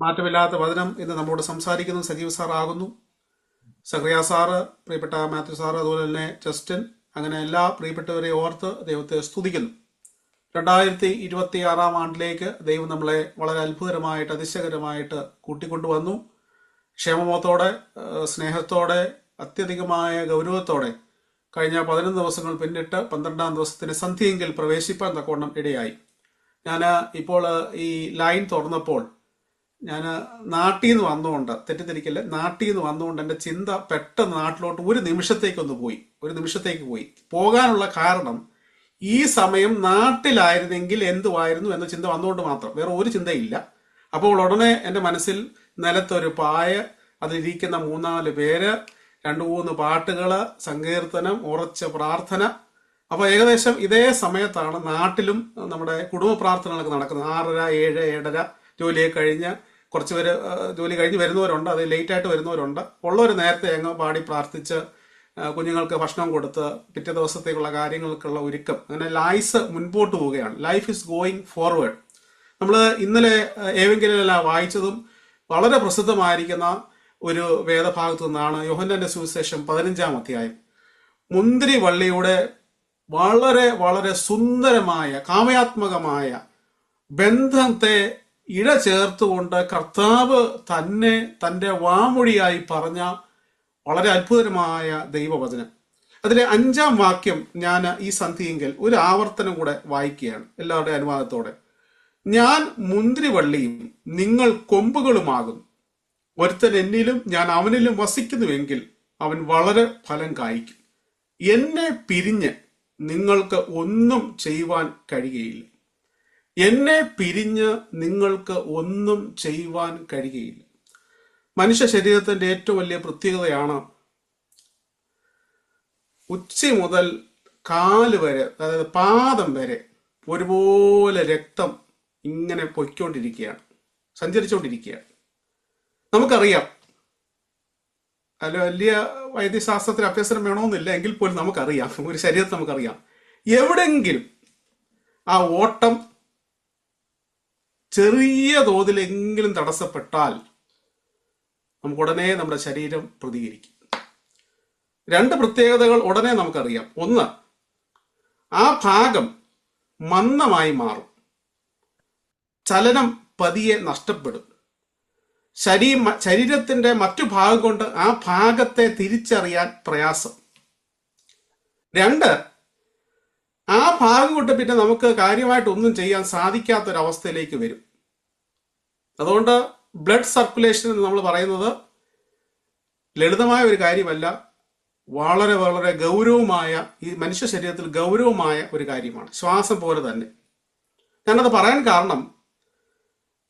മാറ്റമില്ലാത്ത വചനം ഇന്ന് നമ്മോട് സംസാരിക്കുന്നു സജീവ് സാർ ആകുന്നു. സക്രിയ സാറ്, പ്രിയപ്പെട്ട മാത്യു സാറ്, അതുപോലെ തന്നെ ജസ്റ്റിൻ, അങ്ങനെ എല്ലാ പ്രിയപ്പെട്ടവരെ ഓർത്ത് ദൈവത്തെ സ്തുതിക്കുന്നു. 2026 ദൈവം നമ്മളെ വളരെ അത്ഭുതകരമായിട്ട് അതിശയകരമായിട്ട് കൂട്ടിക്കൊണ്ടുവന്നു. ക്ഷേമത്തോടെ, സ്നേഹത്തോടെ, അത്യധികമായ ഗൗരവത്തോടെ കഴിഞ്ഞ 11 ദിവസങ്ങൾ പിന്നിട്ട് 12ാം ദിവസത്തിന് സന്ധ്യയെങ്കിൽ പ്രവേശിപ്പാൻ തക്കവണ്ണം ഇടയായി. ഞാൻ ഇപ്പോൾ ഈ ലൈൻ തുറന്നപ്പോൾ ഞാൻ നാട്ടിൽ നിന്ന് വന്നുകൊണ്ട്, തെറ്റിദ്ധരിക്കല്ലേ, നാട്ടിൽ നിന്ന് വന്നുകൊണ്ട് എൻ്റെ ചിന്ത പെട്ടെന്ന് നാട്ടിലോട്ട് ഒരു നിമിഷത്തേക്ക് പോയി. പോകാനുള്ള കാരണം ഈ സമയം നാട്ടിലായിരുന്നെങ്കിൽ എന്തുവായിരുന്നു എന്ന ചിന്ത വന്നുകൊണ്ട് മാത്രം, വേറെ ഒരു ചിന്തയില്ല. അപ്പോൾ ഉടനെ എൻ്റെ മനസ്സിൽ നിലത്തൊരു പായ, അതിലിരിക്കുന്ന 3-4 പേര്, 2-3 പാട്ടുകള്, സങ്കീർത്തനം, ഉറച്ച പ്രാർത്ഥന. അപ്പൊ ഏകദേശം ഇതേ സമയത്താണ് നാട്ടിലും നമ്മുടെ കുടുംബ പ്രാർത്ഥനകളൊക്കെ നടക്കുന്നത്. 6:30, 7, 7:30 ജോലിയെ കഴിഞ്ഞ്, കുറച്ച് പേര് ജോലി കഴിഞ്ഞ് വരുന്നവരുണ്ട്, അത് ലേറ്റായിട്ട് വരുന്നവരുണ്ട്. ഉള്ളവർ നേരത്തെ അങ്ങ് പാടി പ്രാർത്ഥിച്ച് കുഞ്ഞുങ്ങൾക്ക് ഭക്ഷണം കൊടുത്ത് പിറ്റേ ദിവസത്തേക്കുള്ള കാര്യങ്ങൾക്കുള്ള ഒരുക്കം. അങ്ങനെ ലൈഫ് മുൻപോട്ട് പോവുകയാണ്. Life is going forward. നമ്മൾ ഇന്നലെ ഏവെങ്കിലുമല്ല വായിച്ചതും വളരെ പ്രസിദ്ധമായിരിക്കുന്ന ഒരു വേദഭാഗത്തു നിന്നാണ് യോഹന്നാന്റെ സുവിശേഷം 15-ാം അധ്യായം. മുന്തിരി വള്ളിയുടെ വളരെ വളരെ സുന്ദരമായ കാമയാത്മകമായ ബന്ധത്തെ ഇഴ ചേർത്തുകൊണ്ട് കർത്താവ് തന്നെ തൻ്റെ വാമൊഴിയായി പറഞ്ഞ വളരെ അത്ഭുതകരമായ ദൈവവചനം. അതിലെ 5-ാം വാക്യം ഞാൻ ഈ സന്ധിയെങ്കിൽ ഒരു ആവർത്തനം കൂടെ വായിക്കുകയാണ് എല്ലാവരുടെയും അനുവാദത്തോടെ. ഞാൻ മുന്തിരിവള്ളിയും നിങ്ങൾ കൊമ്പുകളുമാകും. ഒരുത്തൻ എന്നിലും ഞാൻ അവനിലും വസിക്കുന്നുവെങ്കിൽ അവൻ വളരെ ഫലം കായ്ക്കും. എന്നെ പിരിഞ്ഞ് നിങ്ങൾക്ക് ഒന്നും ചെയ്യുവാൻ കഴിയുകയില്ല. എന്നെ പിരിഞ്ഞ് നിങ്ങൾക്ക് ഒന്നും ചെയ്യുവാൻ കഴിയുകയില്ല. മനുഷ്യ ശരീരത്തിന്റെ ഏറ്റവും വലിയ പ്രത്യേകതയാണ് ഉച്ച മുതൽ കാല് വരെ, അതായത് പാദം വരെ ഒരുപോലെ രക്തം ഇങ്ങനെ പൊയ്ക്കൊണ്ടിരിക്കുകയാണ്, സഞ്ചരിച്ചുകൊണ്ടിരിക്കുകയാണ്. നമുക്കറിയാം, അതിൽ വലിയ വൈദ്യശാസ്ത്രത്തിൽ അഭ്യസനം വേണമെന്നില്ല, എങ്കിൽ പോലും നമുക്കറിയാം, ഒരു ശരീരത്തെ നമുക്കറിയാം, എവിടെങ്കിലും ആ ഓട്ടം ചെറിയ തോതിലെങ്കിലും തടസ്സപ്പെട്ടാൽ നമുക്ക് ഉടനെ നമ്മുടെ ശരീരം പ്രതികരിക്കും. 2 പ്രത്യേകതകൾ ഉടനെ നമുക്കറിയാം. ഒന്ന്, ആ ഭാഗം മന്ദമായി മാറും, ചലനം പതിയെ നഷ്ടപ്പെടും. ശരീരത്തിന്റെ മറ്റു ഭാഗം കൊണ്ട് ആ ഭാഗത്തെ തിരിച്ചറിയാൻ പ്രയാസം. 2, ആ ഭാഗം കൊണ്ട് പിന്നെ നമുക്ക് കാര്യമായിട്ടൊന്നും ചെയ്യാൻ സാധിക്കാത്തൊരവസ്ഥയിലേക്ക് വരും. അതുകൊണ്ട് ബ്ലഡ് സർക്കുലേഷൻ എന്ന് നമ്മൾ പറയുന്നത് ലളിതമായ ഒരു കാര്യമല്ല, വളരെ വളരെ ഗൗരവമായ, ഈ മനുഷ്യ ശരീരത്തിൽ ഗൗരവമായ ഒരു കാര്യമാണ്. ശ്വാസം പോലെ തന്നെ. ഞാനത് പറയാൻ കാരണം,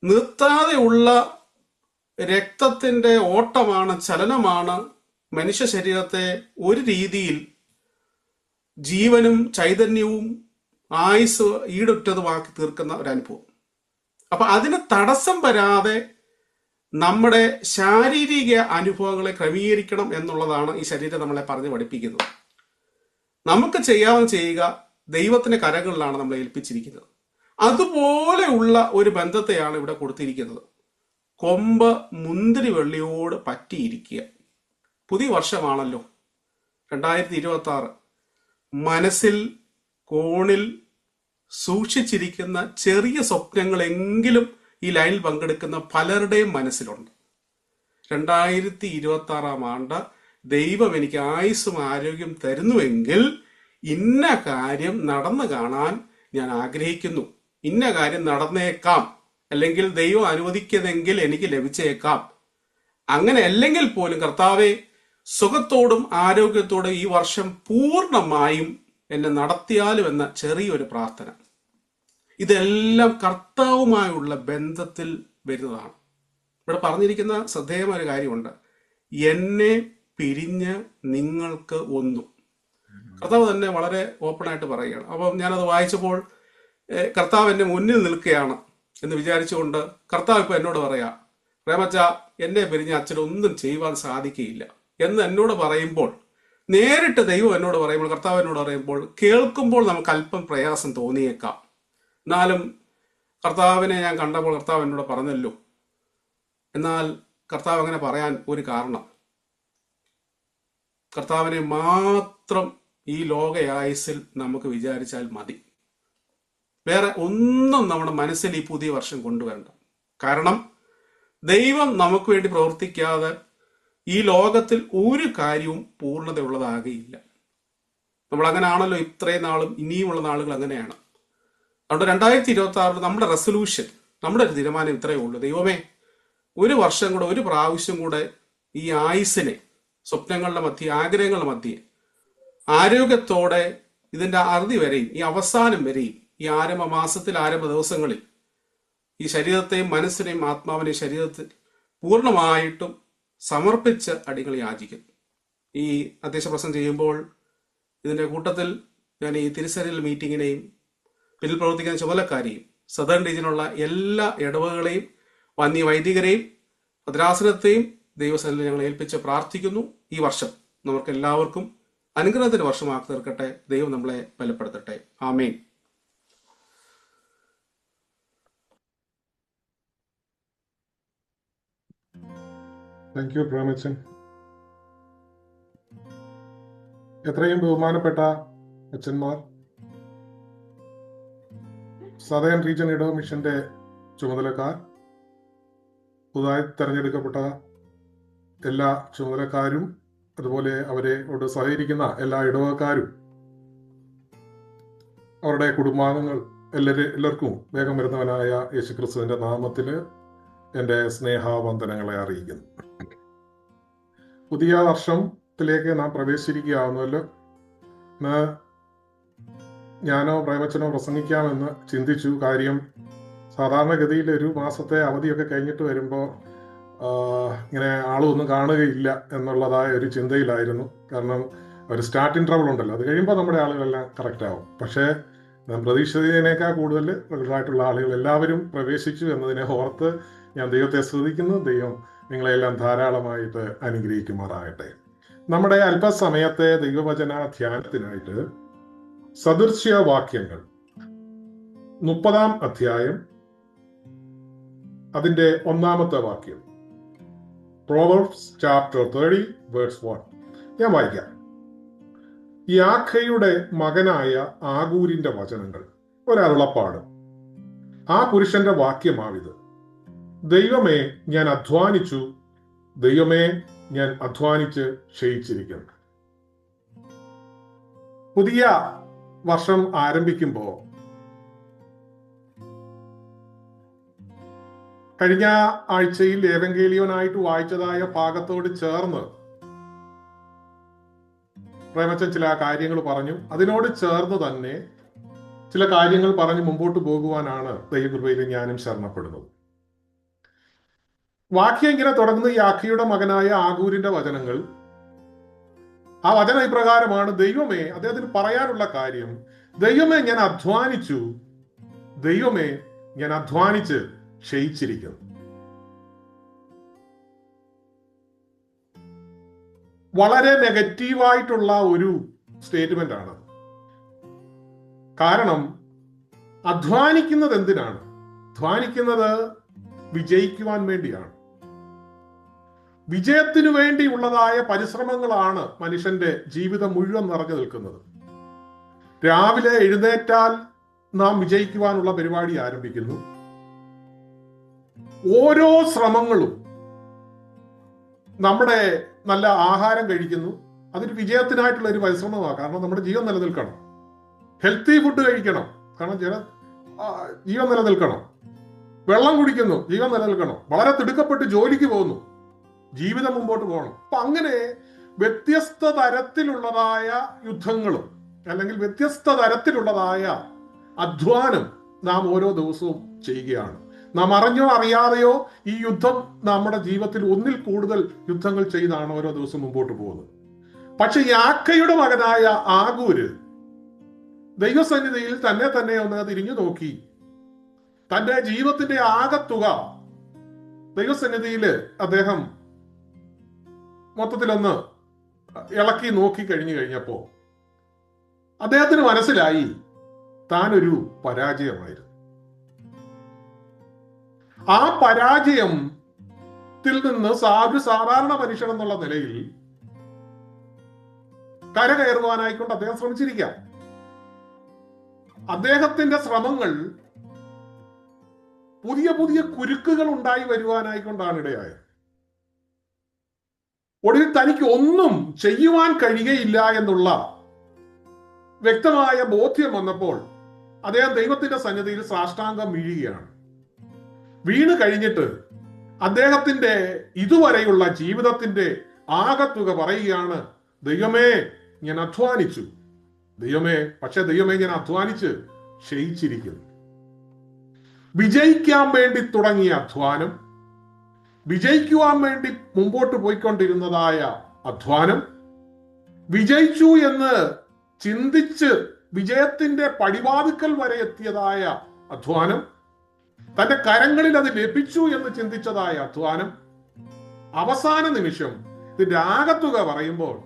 നിർത്താതെയുള്ള രക്തത്തിന്റെ ഓട്ടമാണ്, ചലനമാണ് മനുഷ്യ ശരീരത്തെ ഒരു രീതിയിൽ ജീവനും ചൈതന്യവും ആയുസ് ഈടുറ്റതുമാക്കി തീർക്കുന്ന ഒരു അനുഭവം. അപ്പൊ അതിന് തടസ്സം വരാതെ നമ്മുടെ ശാരീരിക അനുഭവങ്ങളെ ക്രമീകരിക്കണം എന്നുള്ളതാണ് ഈ ശരീരം നമ്മളെ പറഞ്ഞ് പഠിപ്പിക്കുന്നത്. നമുക്ക് ചെയ്യാവുന്ന ചെയ്യുക, ദൈവത്തിന്റെ കരങ്ങളിലാണ് നമ്മളെ ഏൽപ്പിച്ചിരിക്കുന്നത്. അതുപോലെയുള്ള ഒരു ബന്ധത്തെയാണ് ഇവിടെ കൊടുത്തിരിക്കുന്നത്. കൊമ്പ് മുന്തിരി വെള്ളിയോട് പറ്റിയിരിക്കുക. പുതിയ വർഷമാണല്ലോ 2026. മനസ്സിൽ കോണിൽ സൂക്ഷിച്ചിരിക്കുന്ന ചെറിയ സ്വപ്നങ്ങളെങ്കിലും ഈ ലൈനിൽ പങ്കെടുക്കുന്ന പലരുടെയും മനസ്സിലുണ്ട്. 2026 ദൈവം എനിക്ക് ആയുസ്സും ആരോഗ്യം തരുന്നുവെങ്കിൽ ഇന്ന കാര്യം നടന്നു കാണാൻ ഞാൻ ആഗ്രഹിക്കുന്നു, ഇന്ന കാര്യം നടന്നേക്കാം, അല്ലെങ്കിൽ ദൈവം അനുവദിക്കുന്നതെങ്കിൽ എനിക്ക് ലഭിച്ചേക്കാം. അങ്ങനെ അല്ലെങ്കിൽ പോലും കർത്താവെ, സുഖത്തോടും ആരോഗ്യത്തോടും ഈ വർഷം പൂർണ്ണമായും എന്നെ നടത്തിയാലും എന്ന ചെറിയൊരു പ്രാർത്ഥന. ഇതെല്ലാം കർത്താവുമായുള്ള ബന്ധത്തിൽ വരുന്നതാണ്. ഇവിടെ പറഞ്ഞിരിക്കുന്ന ശ്രദ്ധേയമായ ഒരു കാര്യമുണ്ട്, എന്നെ പിരിഞ്ഞ് നിങ്ങൾക്ക് ഒന്നും. കർത്താവ് തന്നെ വളരെ ഓപ്പണായിട്ട് പറയുകയാണ്. അപ്പം ഞാനത് വായിച്ചപ്പോൾ കർത്താവ് എന്നെ മുന്നിൽ നിൽക്കുകയാണ് എന്ന് വിചാരിച്ചുകൊണ്ട് കർത്താവ് ഇപ്പൊ എന്നോട് പറയാ, പ്രേമച്ച, എന്നെ പിരിഞ്ഞ് അച്ഛനൊന്നും ചെയ്യുവാൻ സാധിക്കുകയില്ല എന്ന് എന്നോട് പറയുമ്പോൾ, നേരിട്ട് ദൈവം എന്നോട് പറയുമ്പോൾ, കർത്താവ് എന്നോട് പറയുമ്പോൾ, കേൾക്കുമ്പോൾ നമുക്ക് അല്പം പ്രയാസം തോന്നിയേക്കാം. എന്നാലും കർത്താവിനെ ഞാൻ കണ്ടപ്പോൾ കർത്താവ് എന്നോട് പറഞ്ഞല്ലോ, എന്നാൽ കർത്താവ് അങ്ങനെ പറയാൻ ഒരു കാരണം, കർത്താവിനെ മാത്രം ഈ ലോകയായുസ്സിൽ നമുക്ക് വിചാരിച്ചാൽ മതി. വേറെ ഒന്നും നമ്മുടെ മനസ്സിൽ ഈ പുതിയ വർഷം കൊണ്ടുവരണ്ട. കാരണം ദൈവം നമുക്ക് വേണ്ടി പ്രവർത്തിക്കാതെ ഈ ലോകത്തിൽ ഒരു കാര്യവും പൂർണ്ണതയുള്ളതാകുകയില്ല. നമ്മൾ അങ്ങനെ ആണല്ലോ ഇത്രയും നാളും, ഇനിയുമുള്ള നാളുകൾ അങ്ങനെയാണ്. അതുകൊണ്ട് 2026 നമ്മുടെ റെസൊല്യൂഷൻ, നമ്മുടെ ഒരു തീരുമാനം ഇത്രയേ ഉള്ളൂ: ദൈവമേ, ഒരു വർഷം കൂടെ, ഒരു പ്രാവശ്യം കൂടെ ഈ ആയുസ്സിനെ സ്വപ്നങ്ങളുടെ മധ്യേ, ആഗ്രഹങ്ങളുടെ മധ്യേ ആരോഗ്യത്തോടെ ഇതിൻ്റെ അറുതി വരെയും ഈ അവസാനം വരെയും ഈ ആരംഭ മാസത്തിൽ, ആരംഭ ദിവസങ്ങളിൽ ഈ ശരീരത്തെയും മനസ്സിനെയും ആത്മാവിനെയും ശരീരത്തിൽ പൂർണ്ണമായിട്ടും സമർപ്പിച്ച് അടികൾ യാചിക്കുന്നു. ഈ അധ്യക്ഷ പ്രസംഗം ചെയ്യുമ്പോൾ ഇതിൻ്റെ കൂട്ടത്തിൽ ഞാൻ ഈ തിരുസരിൽ മീറ്റിങ്ങിനെയും പിന്നിൽ പ്രവർത്തിക്കുന്ന ചുമതലക്കാരെയും സദേൺ റീജിയനുള്ള എല്ലാ ഇടവകളെയും വന്യ വൈദികരെയും ഭദ്രാസനത്തെയും ദൈവസന്നിധിയിൽ ഞങ്ങൾ ഏൽപ്പിച്ച് പ്രാർത്ഥിക്കുന്നു. ഈ വർഷം നമുക്ക് എല്ലാവർക്കും അനുഗ്രഹത്തിന്റെ വർഷമാക്കി തീർക്കട്ടെ. ദൈവം നമ്മളെ ബലപ്പെടുത്തട്ടെ. ആമേൻ. Thank you പ്രേമച്ചൻ. എത്രയും ബഹുമാനപ്പെട്ട അച്ഛന്മാർ, സദേൺ റീജിയൻ ഇടവ മിഷന്റെ ചുമതലക്കാർ, പുതുതായി തെരഞ്ഞെടുക്കപ്പെട്ട എല്ലാ ചുമതലക്കാരും, അതുപോലെ അവരോട് സഹകരിക്കുന്ന എല്ലാ ഇടവക്കാരും, അവരുടെ കുടുംബാംഗങ്ങൾ, എല്ലാവർക്കും വേഗം വരുന്നവനായ യേശുക്രിസ്തുവിന്റെ നാമത്തിൽ എൻ്റെ സ്നേഹവന്ദനങ്ങളെ അറിയിക്കുന്നു. പുതിയ വർഷത്തിലേക്ക് നാം പ്രവേശിച്ചിരിക്കുകയാവുന്നല്ലോ. ഇന്ന് ഞാനോ പ്രേമച്ചനോ പ്രസംഗിക്കാമെന്ന് ചിന്തിച്ചു. കാര്യം സാധാരണഗതിയിൽ ഒരു മാസത്തെ അവധിയൊക്കെ കഴിഞ്ഞിട്ട് വരുമ്പോൾ ഇങ്ങനെ ആളൊന്നും കാണുകയില്ല എന്നുള്ളതായ ഒരു ചിന്തയിലായിരുന്നു. കാരണം ഒരു സ്റ്റാർട്ടിങ് ട്രബിൾ ഉണ്ടല്ലോ, അത് കഴിയുമ്പോൾ നമ്മുടെ ആളുകളെല്ലാം കറക്റ്റ് ആവും. പക്ഷേ ഞാൻ പ്രതീക്ഷിച്ചതിനേക്കാൾ കൂടുതൽ റെഗുലറായിട്ടുള്ള ആളുകൾ എല്ലാവരും പ്രവേശിച്ചു എന്നതിനെ ഓർത്ത് ഞാൻ ദൈവത്തെ സ്തുതിക്കുന്നു. ദൈവം നിങ്ങളെല്ലാം ധാരാളമായിട്ട് അനുഗ്രഹിക്കുമാറാകട്ടെ. നമ്മുടെ അല്പസമയത്തെ ദൈവവചന ധ്യാനത്തിനായിട്ട് സദൃശ്യവാക്യങ്ങൾ 30-ാം അധ്യായം അതിന്റെ 1-ാമത്തെ വാക്യം, Proverbs chapter 30 verse 1. ഞാൻ വായിക്കാം. യാഖയുടെ മകനായ ആഗൂരിന്റെ വചനങ്ങൾ, ഒരരുളപ്പാട്. ആ പുരുഷന്റെ വാക്യമാവിത്: ദൈവമേ, ഞാൻ അധ്വാനിച്ചു, ദൈവമേ, ഞാൻ അധ്വാനിച്ച് ക്ഷയിച്ചിരിക്കുന്നു. പുതിയ വർഷം ആരംഭിക്കുമ്പോൾ കഴിഞ്ഞ ആഴ്ചയിൽ ഏവങ്കേലിയോനായിട്ട് വായിച്ചതായ ഭാഗത്തോട് ചേർന്ന് പ്രേമച്ചൻ ചില കാര്യങ്ങൾ പറഞ്ഞു. അതിനോട് ചേർന്ന് തന്നെ ചില കാര്യങ്ങൾ പറഞ്ഞ് മുമ്പോട്ട് പോകുവാനാണ് ദൈവകൃപയിൽ ഞാനും ശരണപ്പെടുന്നത്. വാക്യം ഇങ്ങനെ തുടങ്ങുന്ന യാഖയുടെ മകനായ ആഗൂരിന്റെ വചനങ്ങൾ. ആ വചനം ഇപ്രകാരമാണ്: ദൈവമേ, അദ്ദേഹത്തിന് പറയാനുള്ള കാര്യം, ദൈവമേ, ഞാൻ അധ്വാനിച്ചു, ദൈവമേ, ഞാൻ അധ്വാനിച്ച് ക്ഷയിച്ചിരിക്കുന്നു. വളരെ നെഗറ്റീവായിട്ടുള്ള ഒരു സ്റ്റേറ്റ്മെന്റ് ആണ്. കാരണം അധ്വാനിക്കുന്നത് എന്തിനാണ്? അധ്വാനിക്കുന്നത് വിജയിക്കുവാൻ വേണ്ടിയാണ്. വിജയത്തിനു വേണ്ടിയുള്ളതായ പരിശ്രമങ്ങളാണ് മനുഷ്യന്റെ ജീവിതം മുഴുവൻ നിറഞ്ഞു നിൽക്കുന്നത്. രാവിലെ എഴുന്നേറ്റാൽ നാം വിജയിക്കുവാനുള്ള പരിപാടി ആരംഭിക്കുന്നു. ഓരോ ശ്രമങ്ങളും, നമ്മുടെ നല്ല ആഹാരം കഴിക്കുന്നു, അതൊരു വിജയത്തിനായിട്ടുള്ള ഒരു പരിശ്രമമാണ്. കാരണം നമ്മുടെ ജീവൻ നിലനിൽക്കണം. ഹെൽത്തി ഫുഡ് കഴിക്കണം, കാരണം ജീവൻ നിലനിൽക്കണം. വെള്ളം കുടിക്കുന്നു, ജീവൻ നിലനിൽക്കണം. വളരെ തിടുക്കപ്പെട്ട് ജോലിക്ക് പോകുന്നു, ജീവിതം മുമ്പോട്ട് പോകണം. അപ്പൊ അങ്ങനെ വ്യത്യസ്ത തരത്തിലുള്ളതായ യുദ്ധങ്ങളും അല്ലെങ്കിൽ വ്യത്യസ്ത തരത്തിലുള്ളതായ അധ്വാനം നാം ഓരോ ദിവസവും ചെയ്യുകയാണ്. നാം അറിഞ്ഞോ അറിയാതെയോ ഈ യുദ്ധം നമ്മുടെ ജീവിതത്തിൽ ഒന്നിൽ കൂടുതൽ യുദ്ധങ്ങൾ ചെയ്താണ് ഓരോ ദിവസവും മുമ്പോട്ട് പോകുന്നത്. പക്ഷെ യാക്കയുടെ മകനായ ആഗൂര് ദൈവസന്നിധിയിൽ തന്നെ ഒന്ന് തിരിഞ്ഞു നോക്കി. തന്റെ ജീവിതത്തിന്റെ ആകത്തുക ദൈവസന്നിധിയിൽ അദ്ദേഹം മൊത്തത്തിലൊന്ന് ഇളക്കി നോക്കി കഴിഞ്ഞപ്പോ അദ്ദേഹത്തിന് മനസ്സിലായി താനൊരു പരാജയമായിരുന്നു. ആ പരാജയം ജീവിതത്തിൽ നിന്ന് ഒരു സാധാരണ മനുഷ്യൻ എന്നുള്ള നിലയിൽ കരകയറുവാനായിക്കൊണ്ട് അദ്ദേഹം ശ്രമിച്ചിരിക്കാം. അദ്ദേഹത്തിന്റെ ശ്രമങ്ങൾ പുതിയ പുതിയ കുരുക്കുകൾ ഉണ്ടായി വരുവാനായിക്കൊണ്ടാണ് ഇടയായത്. ഒടുവിൽ തനിക്ക് ഒന്നും ചെയ്യുവാൻ കഴിയുകയില്ല എന്നുള്ള വ്യക്തമായ ബോധ്യം വന്നപ്പോൾ അദ്ദേഹം ദൈവത്തിന്റെ സന്നിധിയിൽ സാഷ്ടാംഗം വീഴുകയാണ്. വീണ് കഴിഞ്ഞിട്ട് അദ്ദേഹത്തിന്റെ ഇതുവരെയുള്ള ജീവിതത്തിന്റെ ആകത്തുക പറയുകയാണ്, ദൈവമേ ഞാൻ അധ്വാനിച്ചു, പക്ഷെ ദൈവമേ ഞാൻ അധ്വാനിച്ച് ക്ഷയിച്ചിരിക്കുന്നു. വിജയിക്കാൻ വേണ്ടി തുടങ്ങിയ അധ്വാനം, വിജയിക്കുവാൻ വേണ്ടി മുമ്പോട്ട് പോയിക്കൊണ്ടിരുന്നതായ അധ്വാനം, വിജയിച്ചു എന്ന് ചിന്തിച്ച് വിജയത്തിന്റെ പടിവാതിക്കൽ വരെ എത്തിയതായ അധ്വാനം, തന്റെ കരങ്ങളിൽ അത് ലഭിച്ചു എന്ന് ചിന്തിച്ചതായ അധ്വാനം, അവസാന നിമിഷം ഇതിന്റെ ആകത്തുക പറയുമ്പോൾ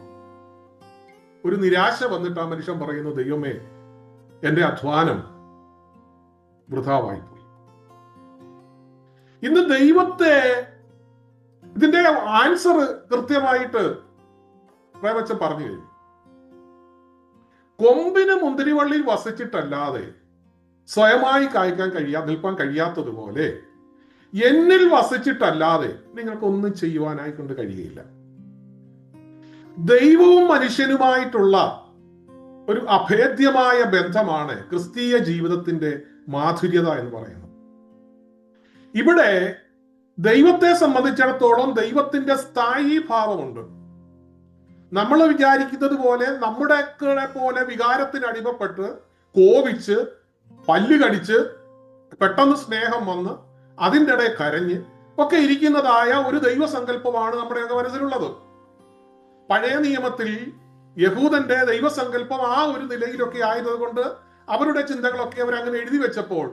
ഒരു നിരാശ വന്നിട്ട് ആ മനുഷ്യൻ പറയുന്നു, ദൈവമേ എന്റെ അധ്വാനം വൃഥാവായി പോയി. ഇന്ന് ദൈവത്തെ ഇതിന്റെ ആൻസർ കൃത്യമായിട്ട് പ്രേമച്ചൻ പറഞ്ഞു കഴിഞ്ഞു. കൊമ്പിന് മുന്തിരിവള്ളിയിൽ വസിച്ചിട്ടല്ലാതെ സ്വയമായി നിൽപ്പാൻ കഴിയാത്തതുപോലെ എന്നിൽ വസിച്ചിട്ടല്ലാതെ നിങ്ങൾക്കൊന്നും ചെയ്യുവാനായി കൊണ്ട് കഴിയുകയില്ല. ദൈവവും മനുഷ്യനുമായിട്ടുള്ള ഒരു അഭേദ്യമായ ബന്ധമാണ് ക്രിസ്തീയ ജീവിതത്തിന്റെ മാധുര്യത എന്ന് പറയുന്നത്. ഇവിടെ ദൈവത്തെ സംബന്ധിച്ചിടത്തോളം ദൈവത്തിന്റെ സ്ഥായി ഭാവമുണ്ട്. നമ്മൾ വിചാരിക്കുന്നത് പോലെ നമ്മുടെ പോലെ വികാരത്തിന് അടിമപ്പെട്ട് കോപിച്ച് പല്ല് കടിച്ച് പെട്ടെന്ന് സ്നേഹം വന്ന് അതിൻ്റെ ഇടയിൽ കരഞ്ഞ് ഒക്കെ ഇരിക്കുന്നതായ ഒരു ദൈവസങ്കല്പമാണ് നമ്മുടെയൊക്കെ മനസ്സിലുള്ളത്. പഴയ നിയമത്തിൽ യഹൂദന്റെ ദൈവസങ്കല്പം ആ ഒരു നിലയിലൊക്കെ ആയതുകൊണ്ട് അവരുടെ ചിന്തകളൊക്കെ അവരങ്ങനെ എഴുതി വെച്ചപ്പോൾ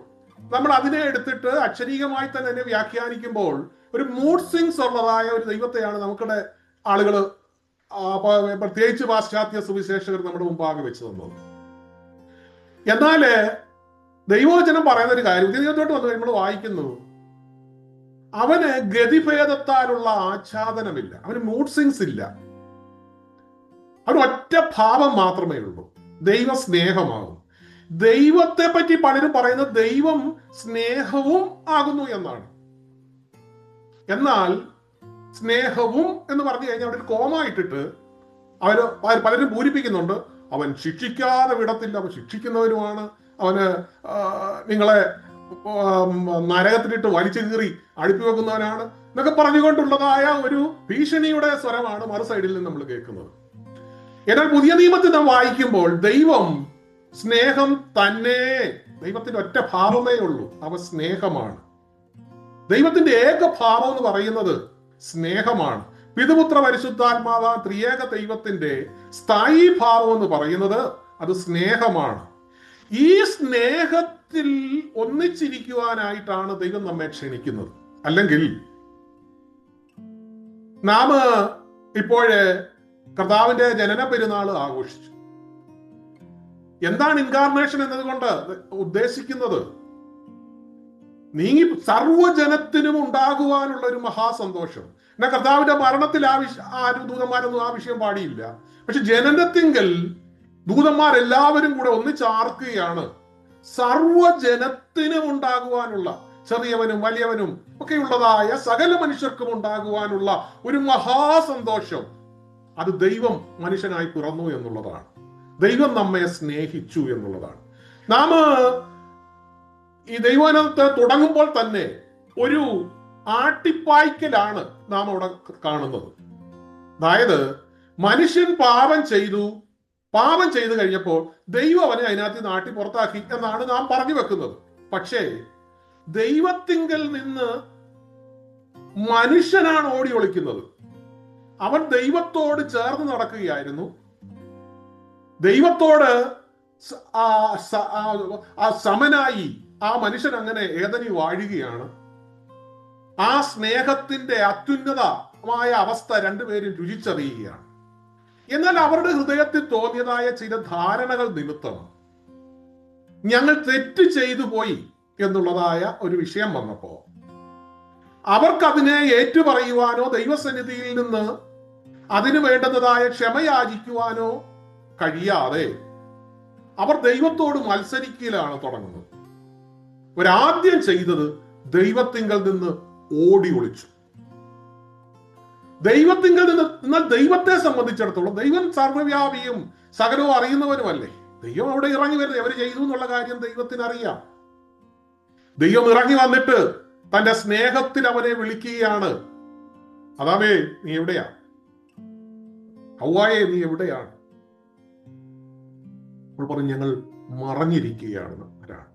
നമ്മൾ അതിനെ എടുത്തിട്ട് അക്ഷരീകമായി തന്നെ വ്യാഖ്യാനിക്കുമ്പോൾ ഒരു മൂഡ് സ്വിങ്സ് ഉള്ളതായ ഒരു ദൈവത്തെയാണ് നമുക്കിടെ ആളുകൾ, പ്രത്യേകിച്ച് പാശ്ചാത്യ സുവിശേഷകർ നമ്മുടെ മുമ്പാകെ വെച്ച് തന്നത്. എന്നാല് ദൈവവചനം പറയുന്ന ഒരു കാര്യം ദൈവത്തോട്ട് വന്ന് നമ്മൾ വായിക്കുന്നു, അവന് ഗതിഭേദത്താലുള്ള ആച്ഛാദനമില്ല, അവന് മൂഡ് സ്വിങ്സ് ഇല്ല, അവന് ഒറ്റ ഭാവം മാത്രമേ ഉള്ളൂ, ദൈവ സ്നേഹമാകും. ദൈവത്തെ പറ്റി പലരും പറയുന്നത് ദൈവം സ്നേഹവും ആകുന്നു എന്നാണ്. എന്നാൽ സ്നേഹവും എന്ന് പറഞ്ഞു കഴിഞ്ഞാൽ അവിടെ ഒരു കോമ ഇട്ടിട്ട് പലരും പൂരിപ്പിക്കുന്നുണ്ട്, അവൻ ശിക്ഷിക്കാതെ വിടത്തില്ല, അവൻ ശിക്ഷിക്കുന്നവരുമാണ്, അവന് നിങ്ങളെ നരകത്തിലിട്ട് വലിച്ചു കീറി അടുപ്പി വെക്കുന്നവനാണ് എന്നൊക്കെ പറഞ്ഞുകൊണ്ടുള്ളതായ ഒരു ഭീഷണിയുടെ സ്വരമാണ് മറു സൈഡിൽ നിന്ന് നമ്മൾ കേൾക്കുന്നത്. എന്നാൽ പുതിയ നിയമത്തിൽ നാം വായിക്കുമ്പോൾ ദൈവം സ്നേഹം തന്നെ, ദൈവത്തിന്റെ ഒറ്റ ഭാവമേ ഉള്ളൂ, അവ സ്നേഹമാണ്. ദൈവത്തിന്റെ ഏക ഭാവം എന്ന് പറയുന്നത് സ്നേഹമാണ്. പിതൃപുത്ര പരിശുദ്ധാത്മാവ ത്രിയേക ദൈവത്തിന്റെ സ്ഥായി ഭാവം എന്ന് പറയുന്നത് അത് സ്നേഹമാണ്. ഈ സ്നേഹത്തിൽ ഒന്നിച്ചിരിക്കുവാനായിട്ടാണ് ദൈവം നമ്മെ ക്ഷണിക്കുന്നത്. അല്ലെങ്കിൽ നാം ഇപ്പോഴ് കർത്താവിന്റെ ജനന പെരുന്നാൾ ആഘോഷിച്ചു. എന്താണ് ഇൻകാർണേഷൻ എന്നതുകൊണ്ട് ഉദ്ദേശിക്കുന്നത്? നീങ്ങി സർവ്വജനത്തിനും ഉണ്ടാകുവാനുള്ള ഒരു മഹാസന്തോഷം. എന്നാൽ കർത്താവിന്റെ മരണത്തിൽ ആരും ദൂതന്മാരൊന്നും ആ വിഷയം പാടിയില്ല. പക്ഷെ ജനനത്തിങ്കൽ ദൂതന്മാരെല്ലാവരും കൂടെ ഒന്നിച്ചാർക്കുകയാണ് സർവ്വജനത്തിനും ഉണ്ടാകുവാനുള്ള, ചെറിയവനും വലിയവനും ഒക്കെയുള്ളതായ സകല മനുഷ്യർക്കും ഉണ്ടാകുവാനുള്ള ഒരു മഹാസന്തോഷം. അത് ദൈവം മനുഷ്യനായി പിറന്നു എന്നുള്ളതാണ്. ദൈവം നമ്മെ സ്നേഹിച്ചു എന്നുള്ളതാണ്. നാം ഈ ദൈവവചനത്തെ തുടങ്ങുമ്പോൾ തന്നെ ഒരു ആട്ടിപ്പായ്ക്കലാണ് നാം അവിടെ കാണുന്നത്. അതായത് മനുഷ്യൻ പാപം ചെയ്തു കഴിഞ്ഞപ്പോൾ ദൈവം അവനെ അതിനകത്ത് നാട്ടി പുറത്താക്കി എന്നാണ് നാം പറഞ്ഞു വെക്കുന്നത്. പക്ഷേ ദൈവത്തിങ്കൽ നിന്ന് മനുഷ്യനാണ് ഓടി ഒളിക്കുന്നത്. അവൻ ദൈവത്തോട് ചേർന്ന് നടക്കുകയായിരുന്നു. ദൈവത്തോട് സമനായി ആ മനുഷ്യൻ അങ്ങനെ ഏതനി വാഴുകയാണ്. ആ സ്നേഹത്തിന്റെ അത്യുന്നതമായ അവസ്ഥ രണ്ടുപേരും രുചിച്ചറിയുകയാണ്. എന്നാൽ അവരുടെ ഹൃദയത്തിൽ തോന്നിയതായ ചില ധാരണകൾ നിമിത്തം ഞങ്ങൾ തെറ്റ് ചെയ്തു പോയി എന്നുള്ളതായ ഒരു വിഷയം വന്നപ്പോ അവർക്കതിനെ ഏറ്റുപറയുവാനോ ദൈവസന്നിധിയിൽ നിന്ന് അതിനു വേണ്ടുന്നതായ ക്ഷമയാചിക്കുവാനോ കഴിയാതെ അവർ ദൈവത്തോട് മത്സരിക്കലാണ് തുടങ്ങുന്നത്. ഒരാദ്യം ചെയ്തത് ദൈവത്തിങ്കൽ നിന്ന് ഓടി ഒളിച്ചു. ദൈവത്തിങ്കൽ നിന്ന്. എന്നാൽ ദൈവത്തെ സംബന്ധിച്ചിടത്തോളം ദൈവം സർവ്വവ്യാപിയും സകലവും അറിയുന്നവനുമല്ലേ. ദൈവം അവിടെ ഇറങ്ങി വരുന്നത് അവർ ചെയ്തു എന്നുള്ള കാര്യം ദൈവത്തിന് അറിയാം. ദൈവം ഇറങ്ങി വന്നിട്ട് തന്റെ സ്നേഹത്തിൽ അവനെ വിളിക്കുകയാണ്. അതാവേ, നീ എവിടെയാ? ഹവ്വായേ, നീ എവിടെയാണ്? അപ്പോൾ പറഞ്ഞു, ഞങ്ങൾ മറഞ്ഞിരിക്കുകയാണ്. ആരാണ്?